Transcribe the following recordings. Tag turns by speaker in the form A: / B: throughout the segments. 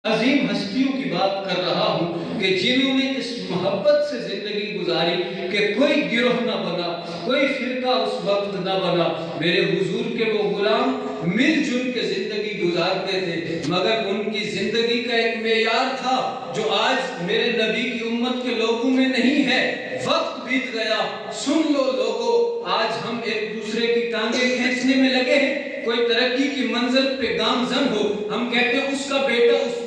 A: عظیم ہستیوں کی بات کر رہا ہوں کہ جنہوں نے اس محبت سے زندگی گزاری کہ کوئی گروہ نہ بنا، کوئی فرقہ اس وقت نہ بنا۔ میرے حضور کے وہ غلام مل جل کے زندگی گزارتے تھے، مگر ان کی زندگی کا ایک معیار تھا جو آج میرے نبی کی امت کے لوگوں میں نہیں ہے۔ وقت بیت گیا، سن لو لوگو، آج ہم ایک دوسرے کی ٹانگیں کھینچنے میں لگے ہیں۔ کوئی ترقی کی منزل پہ گامزن ہو، ہم کہتے ہیں اس کا بیٹا اس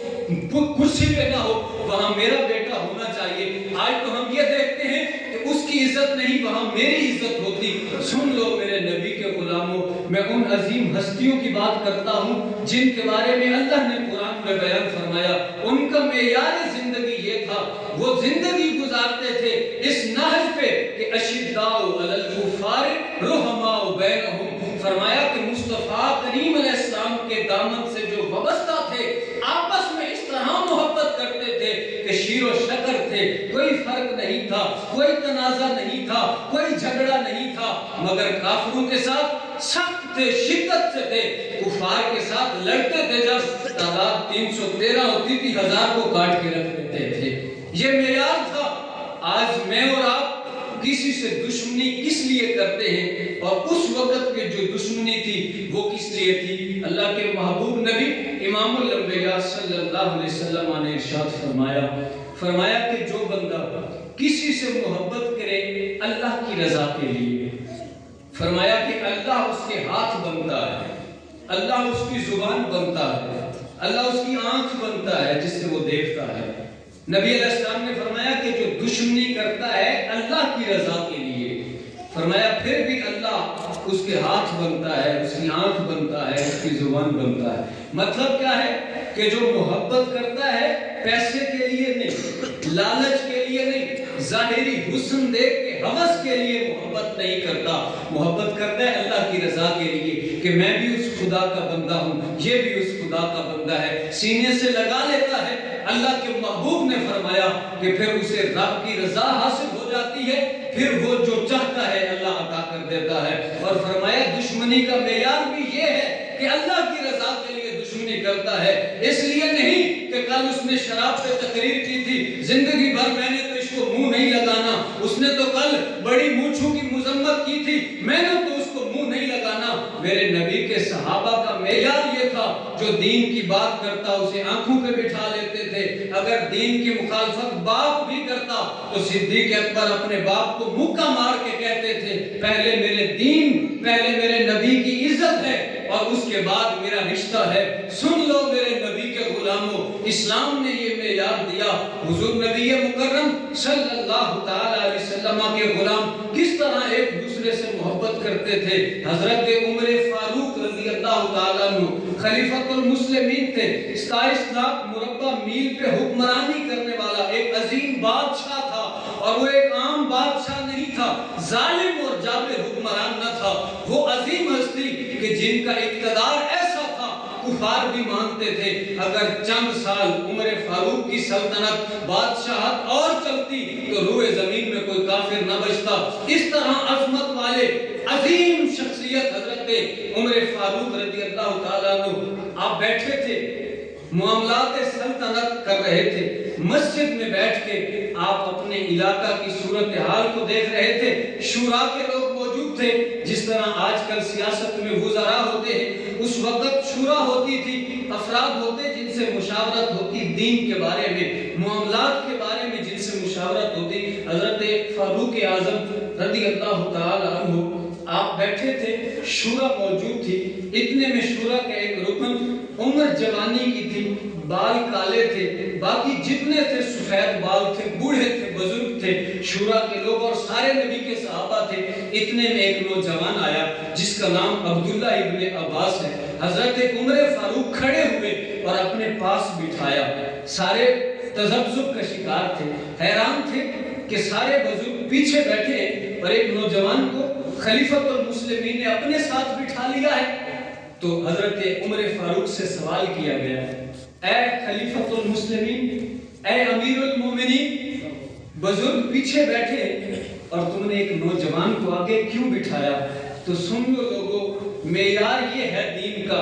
A: کرسی پہ نہ ہو، وہاں میرا بیٹا ہونا چاہیے۔ آج تو ہم یہ دیکھتے ہیں کہ اس کی عزت نہیں، وہاں میری عزت ہوتی۔ سن لو میرے نبی کے غلاموں، میں ان عظیم ہستیوں کی بات کرتا ہوں جن کے بارے میں اللہ نے قرآن میں بیان فرمایا۔ ان کا معیار زندگی یہ تھا، وہ زندگی گزارتے تھے اس نہج پہ کہ اشداء علی الکفار رحماء بینہم۔ فرمایا کہ مصطفیٰ کریم علیہ السلام کے دامن سے جو وابستہ تھے، آپس میں اس طرح محبت کرتے تھے کہ شیر و شکر تھے، کوئی فرق نہیں تھا، کوئی تنازع نہیں تھا، کوئی جھگڑا نہیں تھا، مگر کافروں کے ساتھ سخت تھے، شدت سے تھے۔ کفار کے ساتھ لڑتے تھے، جب تعداد 313 ہوتی تھی 1000 کو کاٹ کے رکھ دیتے تھے۔ یہ معیار تھا۔ آج میں اور آپ کسی سے دشمنی کس لیے کرتے ہیں، اور اس وقت کے جو دشمنی تھی وہ کس لیے تھی؟ اللہ کے محبوب نبی امام الانبیاء صلی اللہ علیہ وسلم نے ارشاد فرمایا کہ جو بندہ کسی سے محبت کرے اللہ کی رضا کے لیے، فرمایا کہ اللہ اس کے ہاتھ بنتا ہے، اللہ اس کی زبان بنتا ہے، اللہ اس کی آنکھ بنتا ہے جس سے وہ دیکھتا ہے۔ نبی علیہ السلام نے فرمایا کہ جو دشمنی کرتا ہے اللہ کی رضا کے لیے، فرمایا پھر بھی اللہ اس کے ہاتھ بنتا ہے، اس کی آنکھ بنتا ہے، اس کی زبان بنتا ہے۔ مطلب کیا ہے کہ جو محبت کرتا ہے پیسے کے لیے نہیں، لالچ کے لیے نہیں، ظاہری حسن دیکھ کے ہوس کے لیے محبت نہیں کرتا، محبت کرتا ہے اللہ کی رضا کے لیے کہ میں بھی اس خدا کا بندہ ہوں، یہ بھی اس خدا کا بندہ ہے، سینے سے لگا لیتا ہے۔ اللہ کے محبوب نے فرمایا کہ پھر اسے رب کی رضا حاصل ہو جاتی ہے، پھر وہ جو چاہتا ہے اللہ عطا کر دیتا ہے۔ اور فرمایا دشمنی کا معیار بھی یہ ہے کہ اللہ کی رضا کے لیے دشمنی کرتا ہے، اس لیے نہیں کہ کل اس نے شراب پہ تقریر کی تھی، زندگی بھر میں نے تو اس کو منہ نہیں لگانا، اس نے تو کل بڑی مونچھوں کی مذمت کی تھی، میں نے تو اس کو منہ نہیں لگانا۔ میرے نبی کے صحابہ کا معیار یہ تھا، جو دین کی بات کرتا اسے آنکھوں پہ بٹھا لیتے تھے، اگر دین کی مخالفت باپ بھی کرتا تو صدیق اکبر اپنے باپ کو مکہ مار کے کہتے تھے پہلے میرے دین، پہلے میرے نبی کی عزت ہے اور اس کے بعد میرا رشتہ ہے۔ سن لو میرے نبی کے غلاموں، اسلام نے یہ معیار دیا۔ حضور نبی مکرم صلی اللہ تعالی علیہ وسلم کے غلام کس طرح ایک دوسرے سے محبت کرتے تھے۔ حضرت عمر فاروق رضی اللہ تعالیٰ عنہ خلیفۃ المسلمین تھے، 27 لاکھ مربع میل پہ حکمرانی کرنے والا ایک عظیم بادشاہ تھا، اور وہ ایک عام بادشاہ نہیں تھا، ظالم اور جابر حکمران نہ تھا، وہ عظیم ہستی کہ جن کا اقتدار ایسا تھا کفار بھی مانتے تھے اگر چند سال عمر فاروق کی سلطنت بادشاہت اور چلتی تو روئے زمین میں کوئی کافر نہ بچتا۔ اس طرح عظمت والے عظیم شخصیت حضرت عمر فاروق رضی اللہ تعالیٰ عنہ آپ بیٹھے تھے، معاملات سلطنت کر رہے تھے، مسجد میں بیٹھ کے آپ اپنے علاقہ کی صورتحال کو دیکھ رہے تھے، شورا کے لوگ موجود تھے، جس طرح آج کل سیاست میں وزراء ہوتے ہیں، اس وقت شورا ہوتی تھی، افراد ہوتے جن سے مشاورت ہوتی دین کے بارے میں، معاملات کے بارے میں جن سے مشاورت ہوتی۔ حضرت فاروق اعظم رضی اللہ تعالی عنہ آپ بیٹھے تھے، شورا موجود تھی، اتنے میں شورا کا ایک رکن، عمر جوانی کی تھی، بال کالے تھے، باقی جتنے تھے سفید بال تھے، بوڑھے تھے، بزرگ تھے، شورا کے لوگ اور سارے نبی کے صحابہ تھے۔ اتنے میں ایک نوجوان آیا جس کا نام عبداللہ ابن عباس ہے۔ حضرت عمر فاروق کھڑے ہوئے اور اپنے پاس بٹھایا، سارے تذبذب کا شکار تھے، حیران تھے کہ سارے بزرگ پیچھے بیٹھے اور ایک نوجوان کو خلیفۃ المسلمین نے اپنے ساتھ بٹھا لیا ہے۔ تو حضرت عمر فاروق سے سوال کیا گیا، اے خلیفۃ المسلمین، اے امیر المومنین، بزرگ پیچھے بیٹھے اور تم نے ایک نوجوان کو آگے کیوں بٹھایا؟ تو سن لو لوگوں، معیار یہ ہے دین کا۔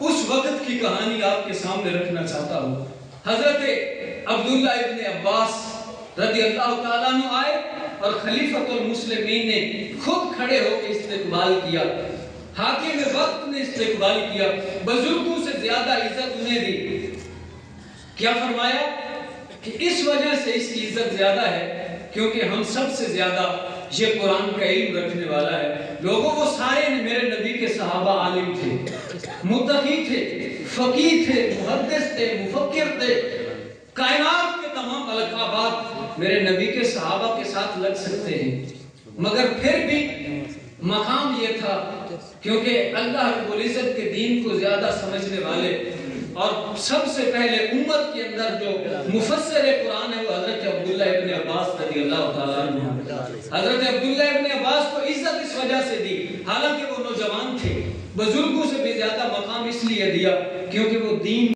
A: اس وقت کی کہانی آپ کے سامنے رکھنا چاہتا ہوں۔ حضرت عبداللہ ابن عباس رضی اللہ تعالیٰ عنہ آئے اور خلیفۃ المسلمین نے خود کھڑے ہو کے استقبال کیا، حاکم وقت نے استقبال کیا، بزرگوں سے زیادہ عزت انہیں دی۔ کیا فرمایا کہ اس وجہ سے اس کی عزت زیادہ ہے کیونکہ ہم سب سے زیادہ یہ قرآن کا علم رکھنے والا ہے۔ لوگوں وہ سارے میرے نبی کے صحابہ عالم تھے، متقی تھے، فقیہ تھے، محدث تھے، مفکر تھے، کائنات کے تمام القابات میرے نبی کے صحابہ کے ساتھ لگ سکتے ہیں، مگر پھر بھی مقام یہ تھا کیونکہ اللہ رب العزت کے دین کو زیادہ سمجھنے والے اور سب سے پہلے امت کے اندر جو مفسر قرآن ہے وہ حضرت عبداللہ ابن عباس رضی اللہ تعالیٰ عنہ۔ حضرت عبداللہ ابن عباس کو عزت اس وجہ سے دی، حالانکہ وہ نوجوان تھے، بزرگوں سے بھی زیادہ مقام اس لیے دیا کیونکہ وہ دین